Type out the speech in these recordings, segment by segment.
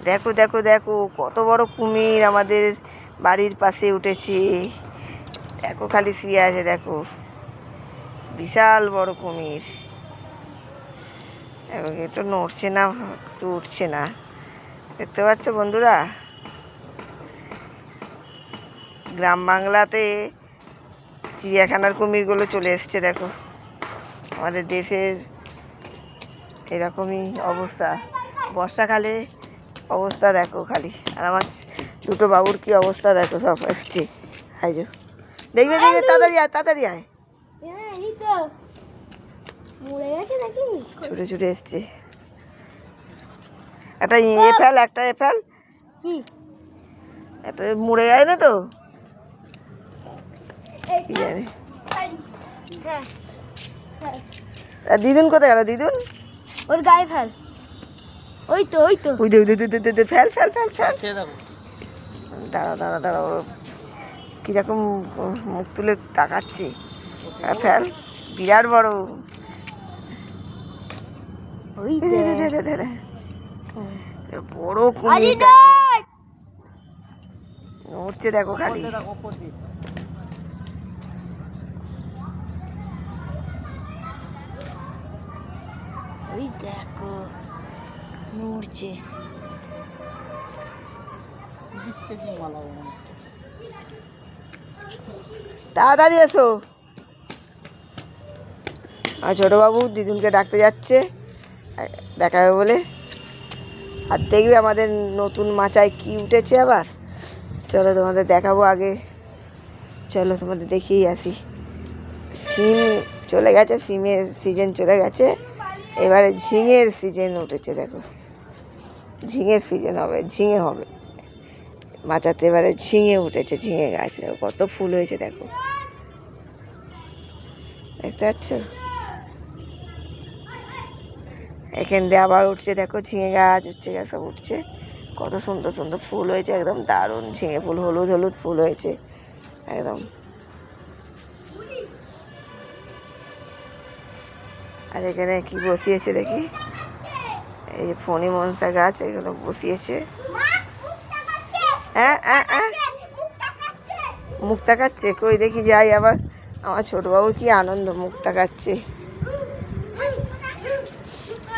দেখো দেখো দেখো কত বড় কুমির আমাদের বাড়ির পাশে উঠেছে। দেখো খালি শুয়ে আছে, দেখো বিশাল বড় কুমির। একটু নড়ছে না, একটু উঠছে না। দেখতে পাচ্ছ বন্ধুরা, গ্রাম বাংলাতে চিড়িয়াখানার কুমিরগুলো চলে এসছে। দেখো আমাদের দেশের এরকমই অবস্থা। বর্ষাকালে অবস্থা দেখো খালি। আর আমার দুটো বাবুর কি অবস্থা দেখো, সব এসছে। হাইজো দেখবে দেখবে, তাড়াতাড়ি আয় তাড়াতাড়ি আয়। ছুটে ছুটে এসছে। একটা ফেল, একটা ফেল, একটা মুড়ে যায় না তো কি জানি। দিদুন কোথায় গেল? দিদুন ওর গায়ে ফেল। ওই তো ওই তো ওই they fail fail fail fail. দাঁড়া দাঁড়া দাঁড়া, কিরকম মুখ তুলে তাকাচ্ছে। ফেল, বিরাট বড়। ওই বড় কুমির নড়ছে দেখো খালি। ওই দেখো নড়ছে। তাড়াতাড়ি এসো। আর ছোটোবাবু দিদুনকে ডাকতে যাচ্ছে দেখাবে বলে। আর দেখবে আমাদের নতুন মাচায় কি উঠেছে আবার। চলো তোমাদের দেখাবো আগে, চলো তোমাদের দেখিয়েই আসি। সিম চলে গেছে, সিমের সিজন চলে গেছে, এবারে ঝিঙের সিজন উঠেছে। দেখো ঝিঙের সিজন হবে, ঝিঙে হবে মাচাতে। এবারে ঝিঙে উঠেছে, ঝিঙে গাছ। দেখো কত ফুল হয়েছে, দেখো দেখতে পাচ্ছ। এখান দিয়ে আবার উঠছে, দেখো ঝিঙে গাছ, উঠছে গাছ, সব উঠছে। কত সুন্দর সুন্দর ফুল হয়েছে, একদম দারুণ ঝিঙে ফুল, হলুদ হলুদ ফুল হয়েছে একদম। আর এখানে কি বসিয়েছে দেখি, এই যে ফণি মনসা গাছ, এগুলো বসিয়েছে। হ্যাঁ হ্যাঁ হ্যাঁ, মুখ তাকাচ্ছে, কই দেখি যাই আবার। আমার ছোটবাবুর কি আনন্দ, মুখ তাকাচ্ছে।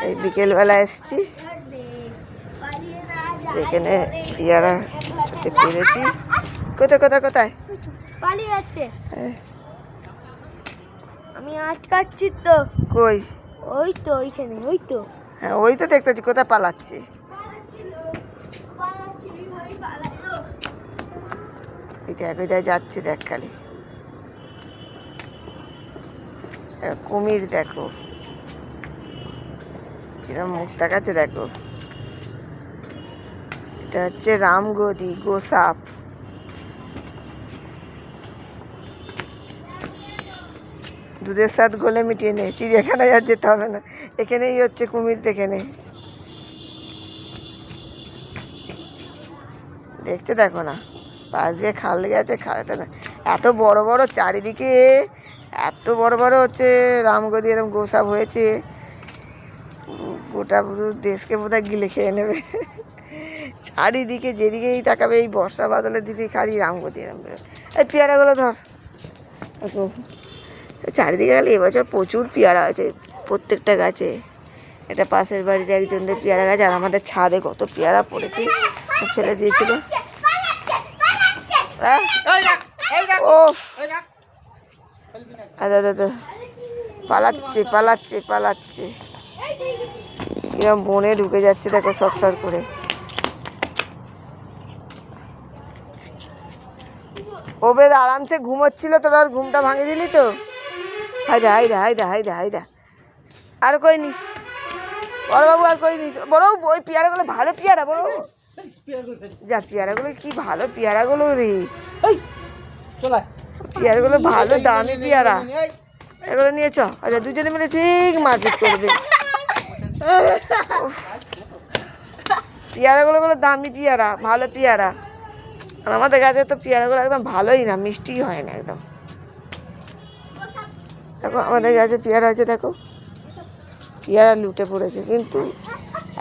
এই বিকেলবেলা এসছি, এখানে পেয়ারা ছোটে পেরেছি। কোথায় কোথায় কোথায় পালিয়ে যাচ্ছে। আমি আটকাচ্ছি তো। কই? ওই তো ওইখানে, ওই তো। হ্যাঁ ওই তো দেখতেছি, কোথায় পালাচ্ছে। কোথায় কোথায় যাচ্ছে দেখ খালি। কুমির দেখো কিরম মুখ তাকাচ্ছে, দেখো। এটা হচ্ছে রামগদি গোসাপ। দুধের স্বাদ গলে মিটিয়ে নে, চিড়িয়াখানায় আর যেতে হবে না, এখানেই হচ্ছে কুমির। এখানে দেখছো, দেখো না, পাশ দিয়ে খাল গেছে, খালেতে না এত বড় বড় চারিদিকে, এত বড় বড় হচ্ছে রামগদি, এরকম গোসাপ হয়েছে, গোটা পুরো দেশকে বোধহয় গিলে খেয়ে নেবে। চারিদিকে যেদিকেই তাকাবে, এই বর্ষা বাদলের দিকে খালি রামগদি এরম। এই পেয়ারাগুলো ধর, চারিদিকে গেলে এবছর প্রচুর পেয়ারা আছে প্রত্যেকটা গাছে। এটা পাশের বাড়ির একজনদের পেয়ারা গাছ, আর আমাদের ছাদে কত পেয়ারা পড়েছে, ফেলে দিয়েছিল। ও দাদা পালাচ্ছে পালাচ্ছে পালাচ্ছে, এরকম বনে ঢুকে যাচ্ছে, দেখো সরসর করে। ও বেশ আরামসে ঘুমোচ্ছিল, তোর আর ঘুমটা ভাঙে দিলি তো। হায়দা হায়দা হায়দা হায়দা হায়দা, আর কই নিস বড়বাবু, আর কই নিস বড়। ওই পেয়ারাগুলো ভালো পেয়ারা বড়, যা পেয়ারাগুলো কি ভালো পেয়ারাগুলো রে, পেয়ারাগুলো ভালো দামি পেয়ারা। এগুলো নিয়েছ, আচ্ছা দুজনে মিলে ঠিক মারপিট করবে। পেয়ারাগুলো দামি পেয়ারা, ভালো পেয়ারা। আর আমাদের গাছে তো পেয়ারাগুলো একদম ভালোই না, মিষ্টি হয় না একদম। দেখো আমাদের গাছে পেয়ারা আছে, দেখো পেয়ারা লুটে পড়েছে, কিন্তু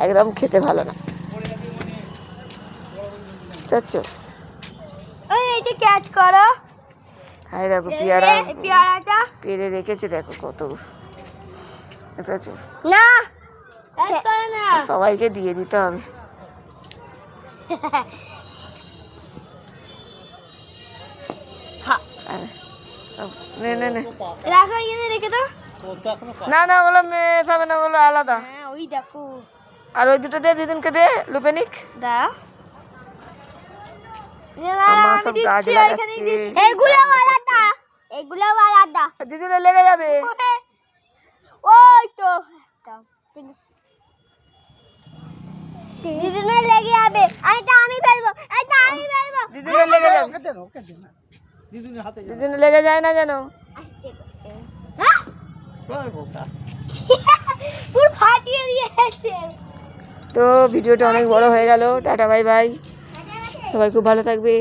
একদম খেতে ভালো না। বুঝতে পারছো? ওই এইটা ক্যাচ করো। হাই দেখো পেয়ারা এই পেয়ারাটা পেরে রেখেছে, দেখো কত, বুঝতে পারছো? না ক্যাচ করো না। সবাইকে দিয়ে দিতে হবে। আরে, নে নে নে, রাখো এখানে রেখে দাও। না না ওগুলো মেশাবে না, ওগুলো আলাদা। হ্যাঁ ওই দেখো আর ওই দুটো দে, দিদিনকে দে, লুপে নিক। দাও। আমার সব গাছ লাগাচ্ছে। এগুলো আলাদা, এগুলো আলাদা। দিদিলে লেগে যাবে। ওই তো দিদিনে লেগে যাবে। এটা আমি ফেলবো, এটা আমি ফেলবো। দিদিলে লেগে যাবে, দিদিনে লেগে যায় না যেন। হ্যাঁ? পুরো ফাটিয়ে দিয়েছে। তো ভিডিওটা অনেক বড় হয়ে গেল। টাটা বাই বাই, সবাই খুব ভালো থাকবে।